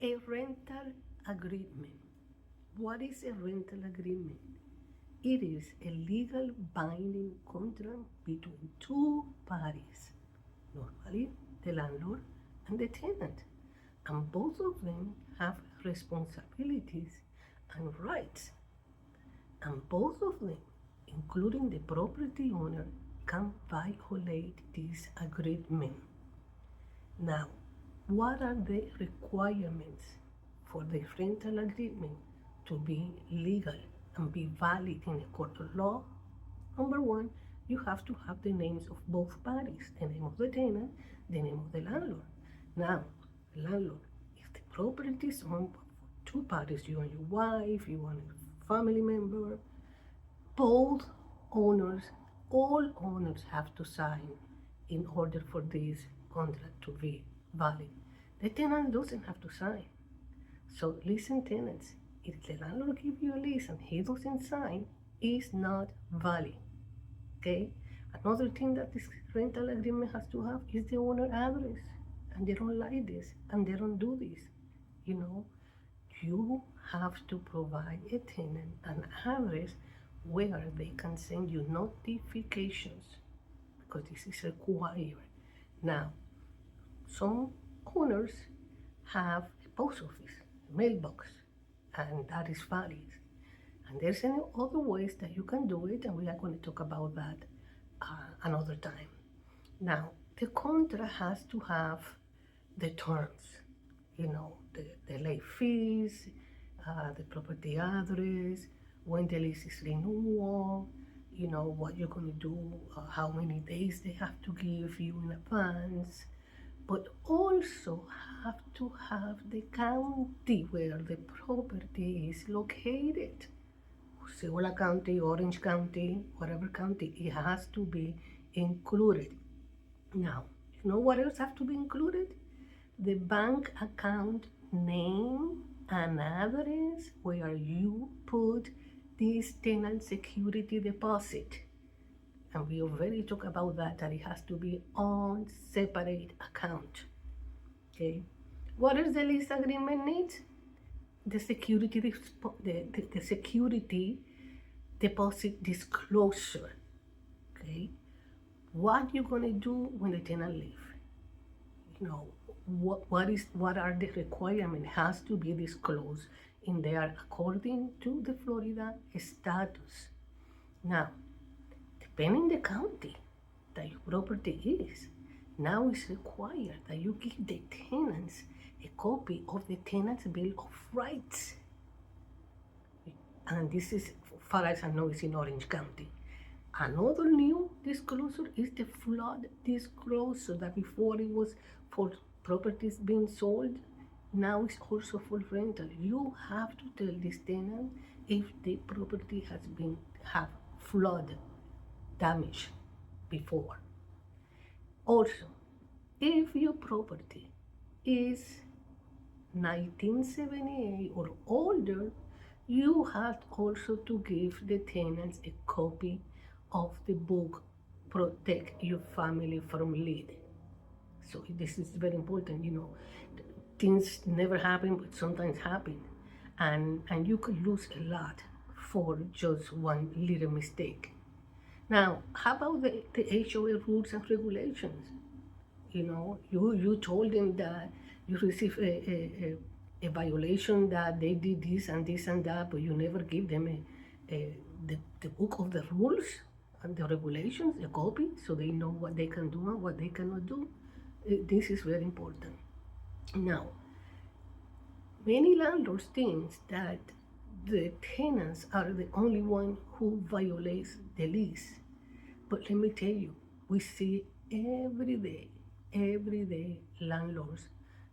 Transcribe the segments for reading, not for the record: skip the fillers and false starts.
A rental agreement. What is a rental agreement? It is a legal binding contract between two parties, normally the landlord and the tenant, and both of them have responsibilities and rights, and both of them, including the property owner, can violate this agreement. Now, what are the requirements for the rental agreement to be legal and be valid in a court of law? Number one, you have to have the names of both parties, the name of the tenant, the name of the landlord. Now, landlord, if the property is owned for two parties, you and your wife, you and a family member, both owners, all owners have to sign in order for this contract to be valid. The tenant doesn't have to sign. So listen, tenants, if the landlord gives you a lease and he doesn't sign, it's not valid. Okay? Another thing that this rental agreement has to have is the owner address. And they don't like this and they don't do this. You know, you have to provide a tenant an address where they can send you notifications because this is required. Now, some owners have a post office, a mailbox, and that is valid. And there's any other ways that you can do it, and we are going to talk about that another time. Now, the contract has to have the terms, the late fees, the property address, when the lease is renewal, what you're going to do, how many days they have to give you in advance, but also have to have the county where the property is located. Osceola County, Orange County, whatever county, it has to be included. Now, you know what else have to be included? The bank account name and address where you put this tenant security deposit. And we already talked about that it has to be on separate account. Okay. What does the lease agreement need? The security deposit disclosure. Okay. What you're gonna do when the tenant leave? What are the requirements? Has to be disclosed in there according to the Florida status. Now, depending the county that your property is, now it's required that you give the tenants a copy of the tenant's bill of rights. And this is, far as I know, is in Orange County. Another new disclosure is the flood disclosure that before it was for properties being sold, now it's also for rental. You have to tell this tenant if the property has been have flood damage before. Also, if your property is 1978 or older, you have also to give the tenants a copy of the book Protect Your Family from Lead. So this is very important. Things never happen, but sometimes happen, and you could lose a lot for just one little mistake. Now, how about the HOA rules and regulations? You told them that you received a violation, that they did this and this and that, but you never give them the book of the rules and the regulations, a copy, so they know what they can do and what they cannot do. This is very important. Now, many landlords think that the tenants are the only one who violates the lease. But let me tell you, we see every day landlords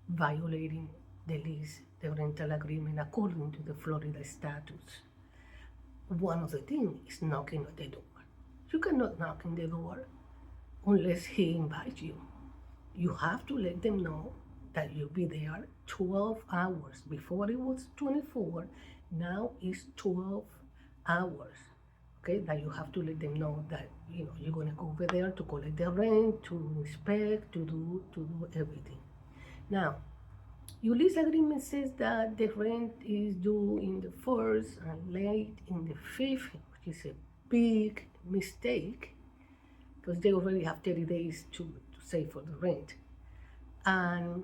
violating the lease, the rental agreement according to the Florida statutes. One of the things is knocking at the door. You cannot knock on the door unless he invites you. You have to let them know that you'll be there 12 hours. Before it was 24, now it's 12 hours. Okay, that you have to let them know that you're gonna go over there to collect the rent, to inspect, to do everything. Now, Your lease agreement says that the rent is due in the first and late in the fifth, which is a big mistake because they already have 30 days to save for the rent. And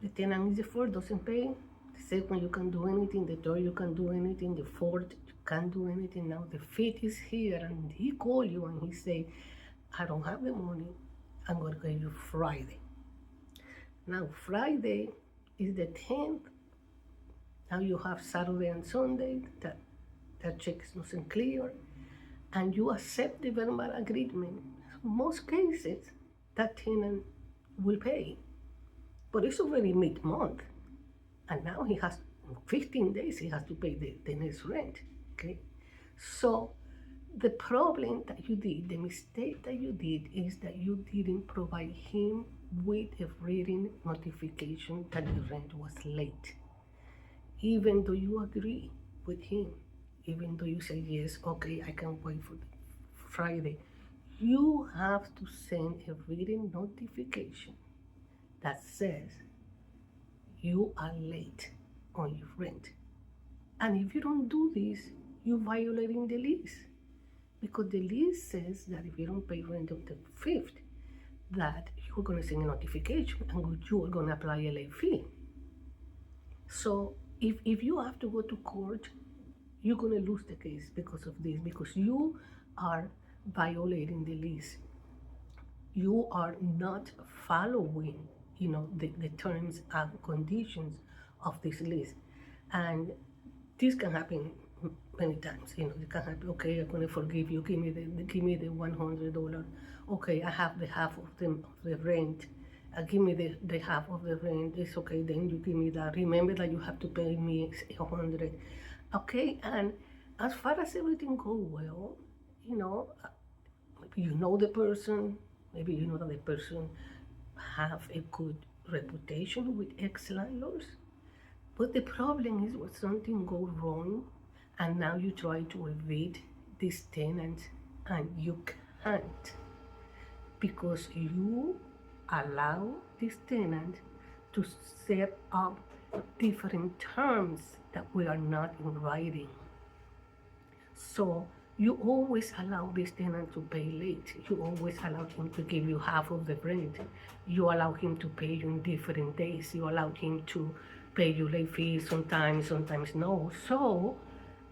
the tenant is the first, doesn't pay. The second, you can't do anything. The third, you can't do anything. The fourth, you can't do anything. Now the fifth is here, and he called you and he say, I don't have the money. I'm going to pay you Friday. Now Friday is the 10th. Now you have Saturday and Sunday. That check is not clear. And you accept the verbal agreement. In most cases, that tenant will pay. But it's already mid-month. And now he has 15 days, he has to pay the next rent, okay? So the problem that you did, the mistake that you did is that you didn't provide him with a written notification that the rent was late. Even though you agree with him, even though you say, yes, okay, I can wait for Friday, you have to send a written notification that says you are late on your rent. And if you don't do this, you're violating the lease. Because the lease says that if you don't pay rent on the 5th, that you're going to send a notification and you are going to apply a late fee. So if you have to go to court, you're going to lose the case because of this, because you are violating the lease. You are not following, the terms and conditions of this lease. And this can happen many times. It can happen, okay, I'm going to forgive you, give me the $100. Okay, I have the half of the rent. Give me the half of the rent. It's okay, then you give me that. Remember that you have to pay me 100. Okay, and as far as everything goes well, maybe you know the person, maybe you know that the person have a good reputation with ex-landlords. But the problem is when something goes wrong and now you try to evict this tenant and you can't, because you allow this tenant to set up different terms that we are not in writing. So you always allow this tenant to pay late. You always allow him to give you half of the rent. You allow him to pay you in different days. You allow him to pay you late fees sometimes no. So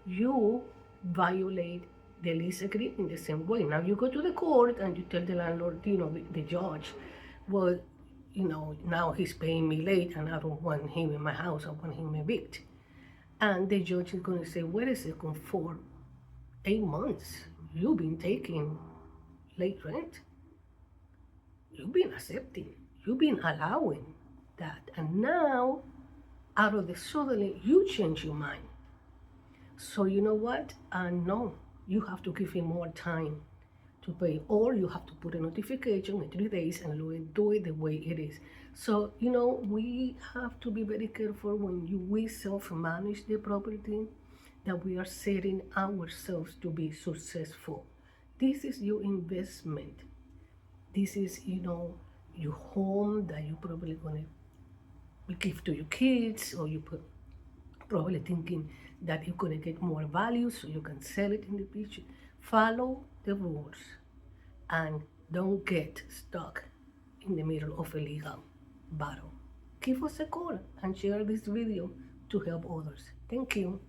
you violate the lease agreement the same way. Now you go to the court and you tell the landlord, the judge, well, now he's paying me late and I don't want him in my house. I want him evicted. And the judge is going to say, wait a second, for 8 months, you've been taking late rent. You've been accepting. You've been allowing that. And now, out of the suddenly, you change your mind. So you know what? No, you have to give him more time to pay, or you have to put a notification in 3 days and do it the way it is. So, we have to be very careful when we self-manage the property, that we are setting ourselves to be successful. This is your investment. This is, your home that you're probably going to give to your kids, or you probably thinking that you're going to get more value so you can sell it in the future. Follow the rules and don't get stuck in the middle of a legal battle. Give us a call and share this video to help others. Thank you.